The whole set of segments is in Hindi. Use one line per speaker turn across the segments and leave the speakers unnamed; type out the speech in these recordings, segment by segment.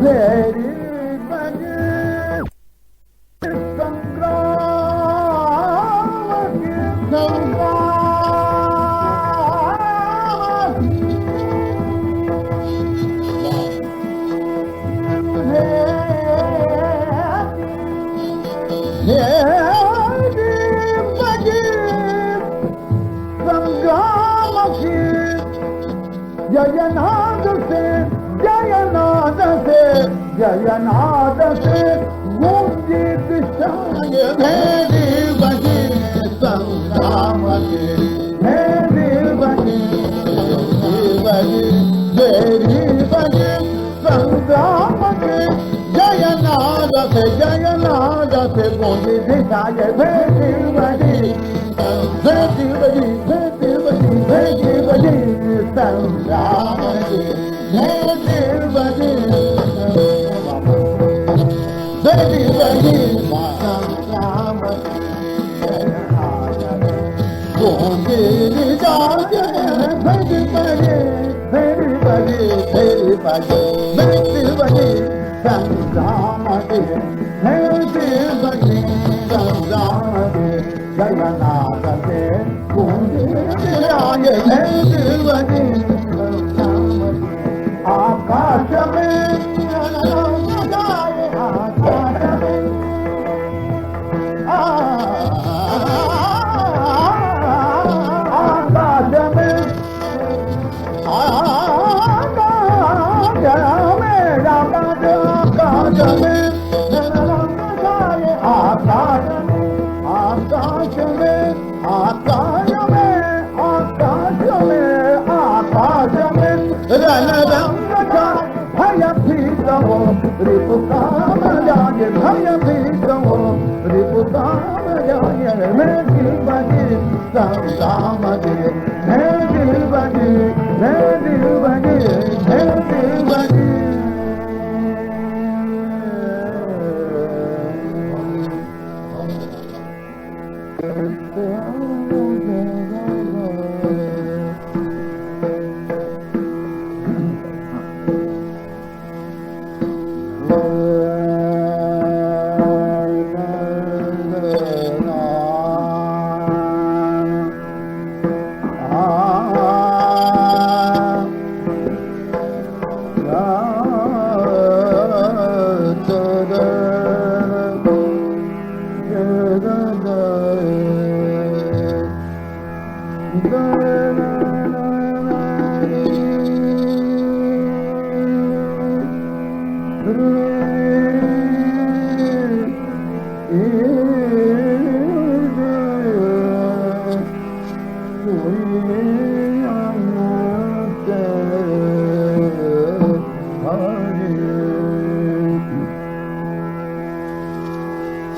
भेरी बजे संग्राम की संग्राम भेरी बजे संग्राम की जयनाद से जयनाद से जयनाद से गूंजी दिशाएं भेरी बजी संग्राम के भेरी बजी भेरी बजी संग्राम के जयनाद से गूंजी दिशाएं भेरी बजी भेरी बजी भेरी बजी भेरी बजी संग्राम के भेरी बजी भेरी बजी संग्राम गूंजी दिशाएं भेरी बजी भेरी बजी भेरी बजी भेरी बजी संग्राम के भेरी बजी संग्राम के जयनाद से गूंजी दिशाएं भेरी बजी आकाश में आकाश में आकाश में रन रंग भय भीत हो रिपु काम जाय भय भीत हो रिपु काम जाय मैं दिल बजी संग्राम दे मैं दिल बजी मैं दिल बजी मैं दिल बजी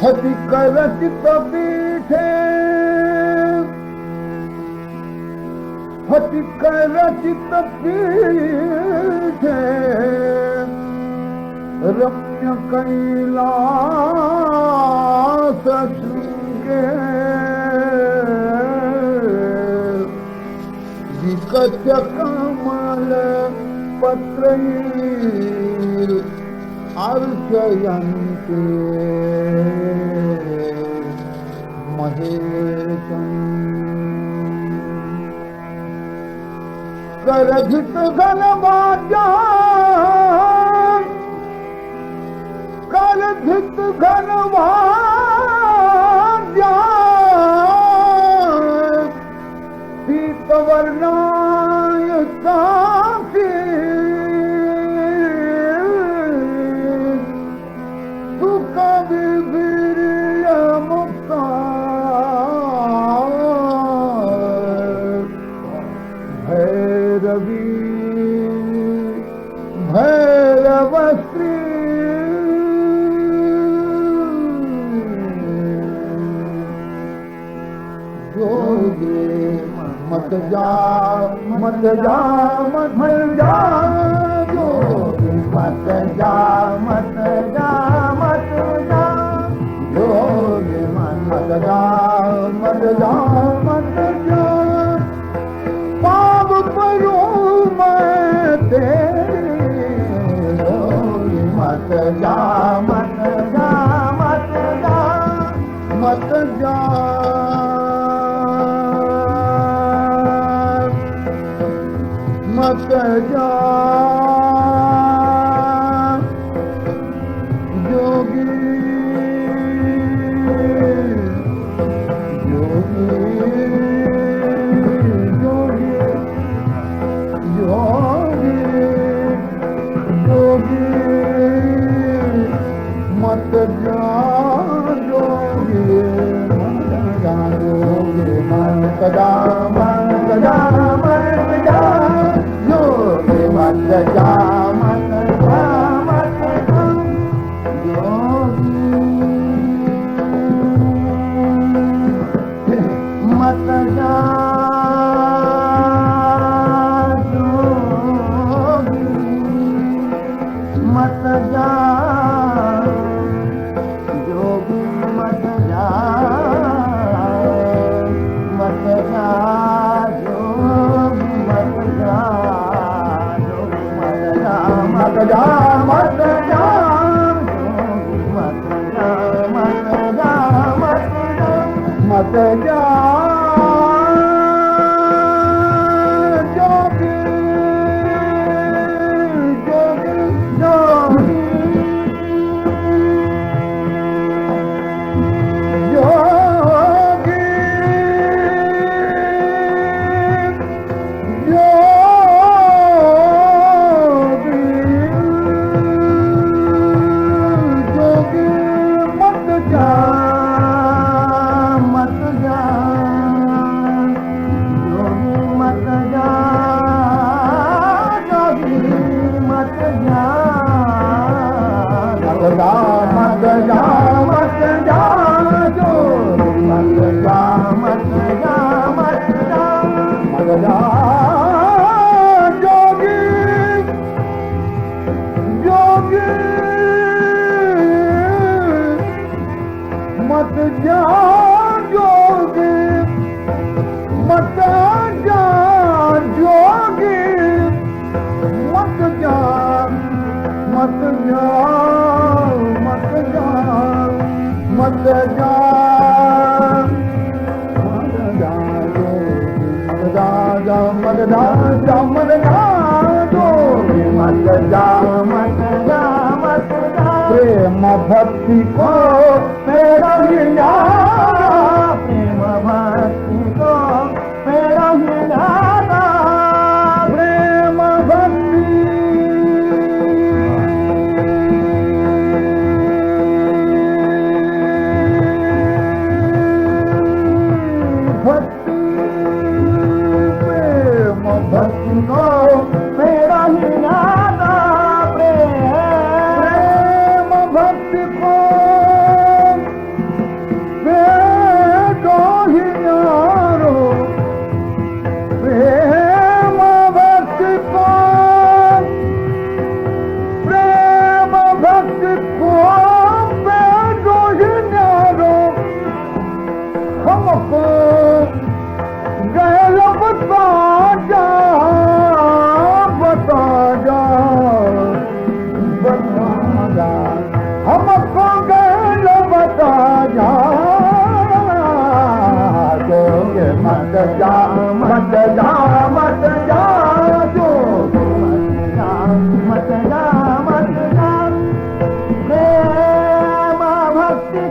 हति करचित पीठे हति करचित पीठे रम्य कैलास शृंगे विकच कमल पत्रैर अर्चयन्ते महेशम् करधित घनवाद्या करधित घनवाद्या पीतवर्णाय साक्षी भैरवी भैरवश्री जोगे मत जा मत जा मत जा जोगे मत जा मत जा मत जा जोगे मत जा मत जा मत जा पाप परूं मैं तेरे मत जा जोगी मत जा मत जा जोगी मत जा जोगी मत जा मत जा मत जा मत जा मत जा जोगी जोगी जोगी प्रेम भक्ति को मेरा हिलाना प्रेम भक्ति को मेरा हिलाना प्रेम भक्ति भक्ति प्रेम भक्ति को मेरा हिलाना प्रेम भक्ति को बेटो हिलारो प्रेम भक्ति को प्रेम भक्ति को बेटो हिलारो हमको गैल बता जा बता जा बता जा हमको गैल बता जा जोगे मत जा मत जा मत जा जोगे मत जा मत जा प्रेम भक्ति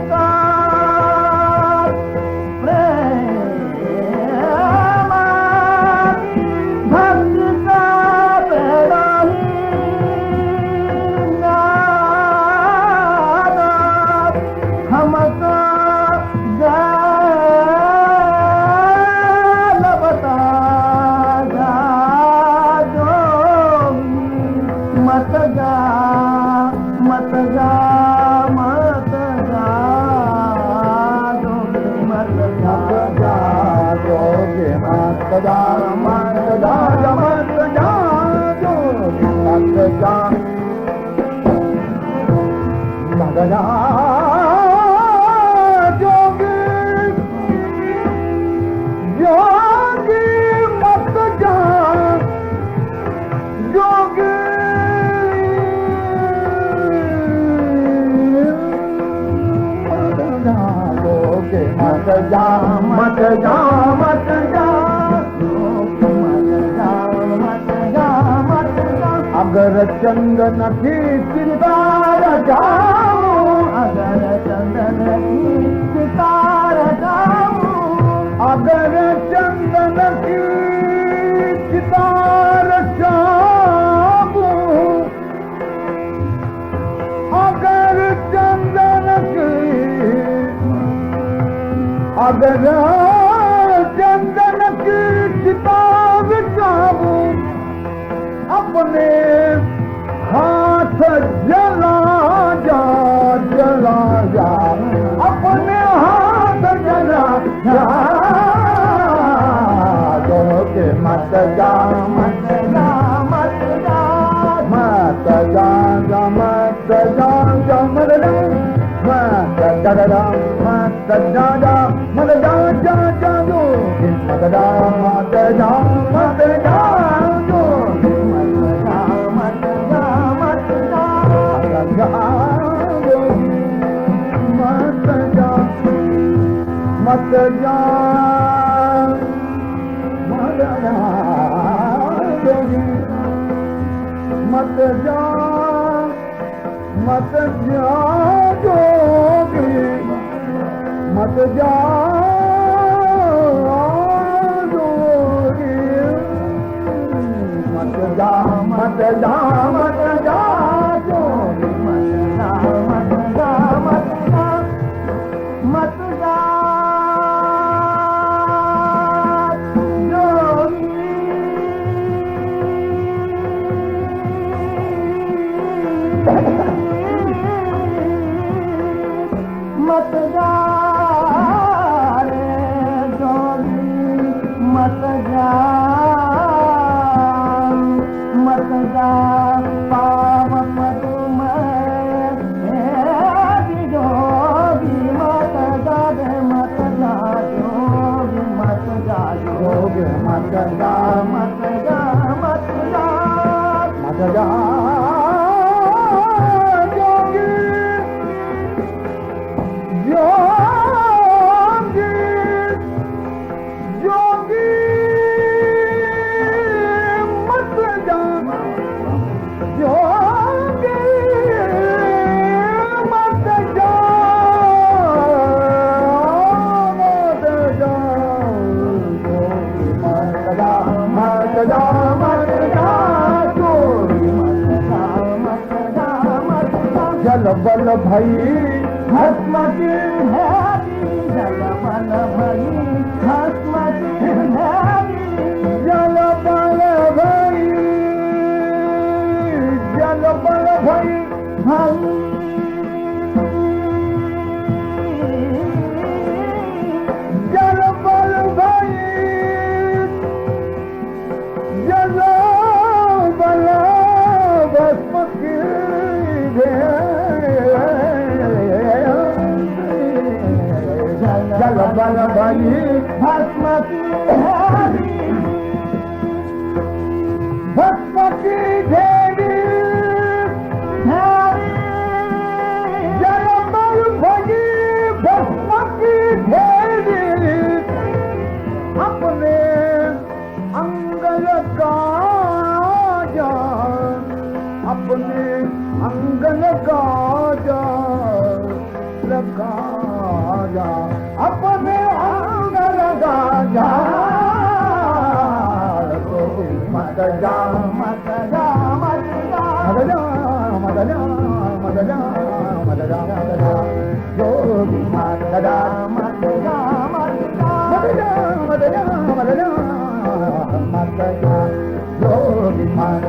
का मत जा मत जा अगर चंदन की सितार जाऊं अगर चंदन की सितार जाऊं अगर चंदन की सितार जाऊं अगर चंदन की अगर चंदन की सितार जाऊं अपने हाथ जला जा अपने हाथ जला जा जोगे मत जा मत जा मत जा मत जा बल भई भस्म की जल बल भई भस्म की जल बल भई जल बल भई जल बल भई जल बल भस्म की जल बल भई भस्म की भस्म की ढेरी जल बल भई भस्म की ढेरी अपने अंगल का अपने अंगन का लगा अपने अंगन का मत जा मत जा मत जा मत जा मत जा मत जा मत जा मत जा योगी मत जा मत जा मत जा मत जा मत जा मत जा योगी मत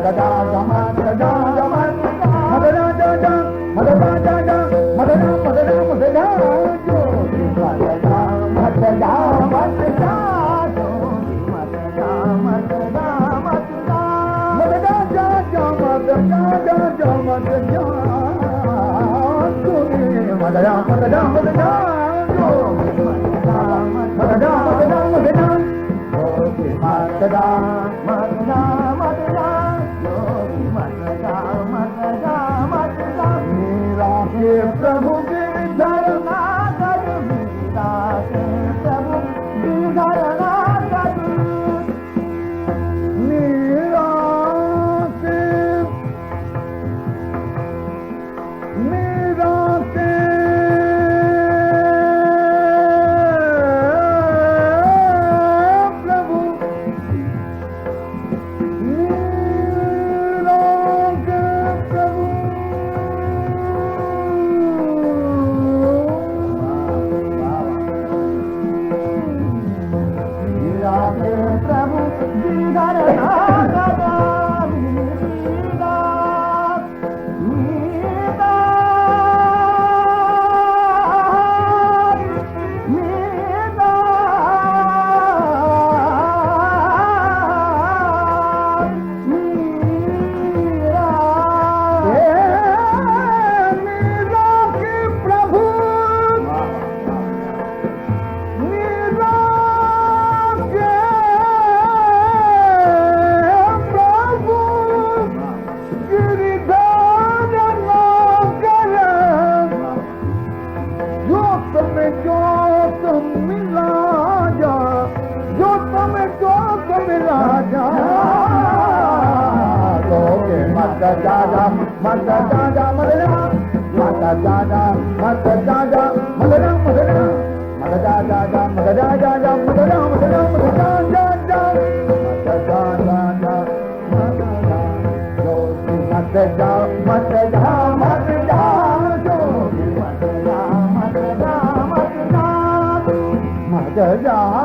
जा मत जा प्रभु गिरधरना कर मीरा के प्रभु गिरधरना कर मीरा के mata jaja mata jaja madara mata jaja mata jaja madara madara mata jaja madara jaja madara madara mata jaja mata jaja madara jogi mata jaja mata jaja mata jaja jogi mata jaja mata jaja mata jaja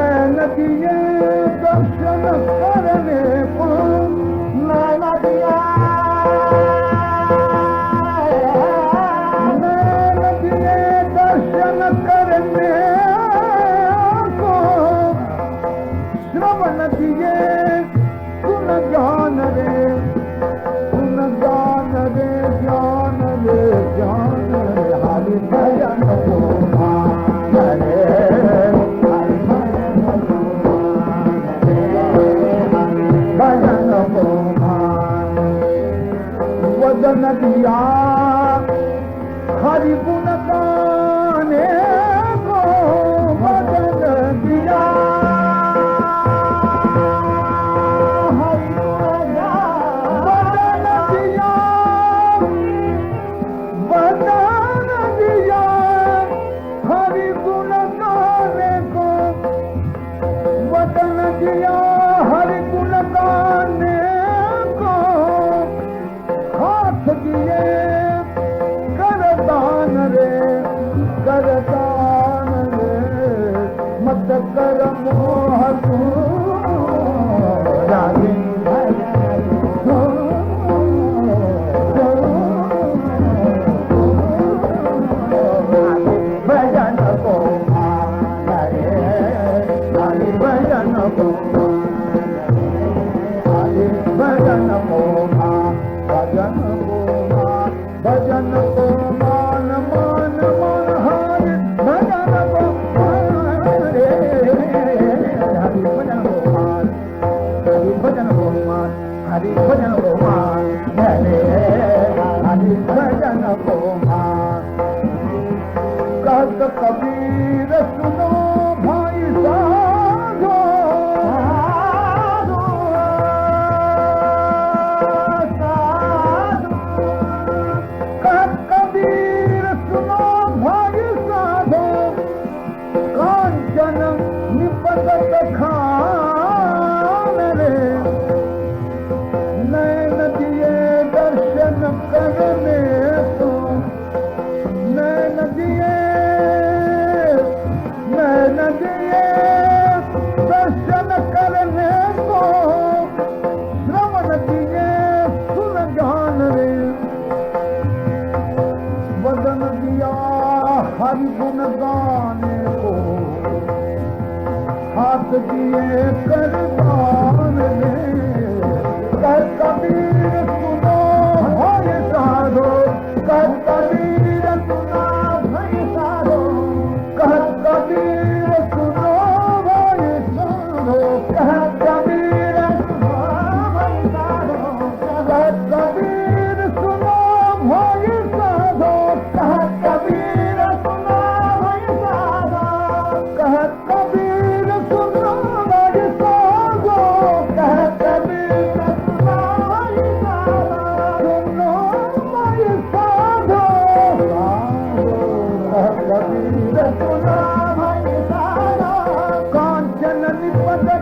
नैन दिए दर्शन करने को नैन दिया दर्शन करने को श्रवण दिए सुन ज्ञान रे ज्ञान रे ज्ञान रे ज्ञान रे हरि भजन को मान रे भजन को मान वदन दिया हरि गुण गाने को वदन दिया हरि गुण वदन दिया वदन दिया हरि गुण गाने को वदन दिया हरि गुण गाने को हाथ दिए करदान रे मत कर मोह तू राधे भजन को हरे भजन को हरे भजन को भजन को भजन को मान मान मान हरि भजन को रे हरि भजन को मान हरि भजन को मान हरि भजन को मान रे हरि भजन को मान कहत कबीर सुनो भाई साधो कबीर सुनो भाई साधो कांचन निपगत खान रे नैन दिए दर्शन करने को नैन दिए दर्शन करने को श्रवण दिए सुन ज्ञान रे वदन दिया हरि गुण गाने को हाथ दिए करदान रे कर कबीर सुनो भाई साधो कर कबीर सुनो भाई साधो कर कबीर सुनो भाई साधो कर कबीर सुनो भाई साधो कर कबीर सुनो भाई साधो कह कबीर सुनो भाई साधो कह कबीर सुनो भाई साधो कह कबीर सुनो भाई साधो सुनो भाई साधो कह कबीर सुनो भाई साधो कांचन निपट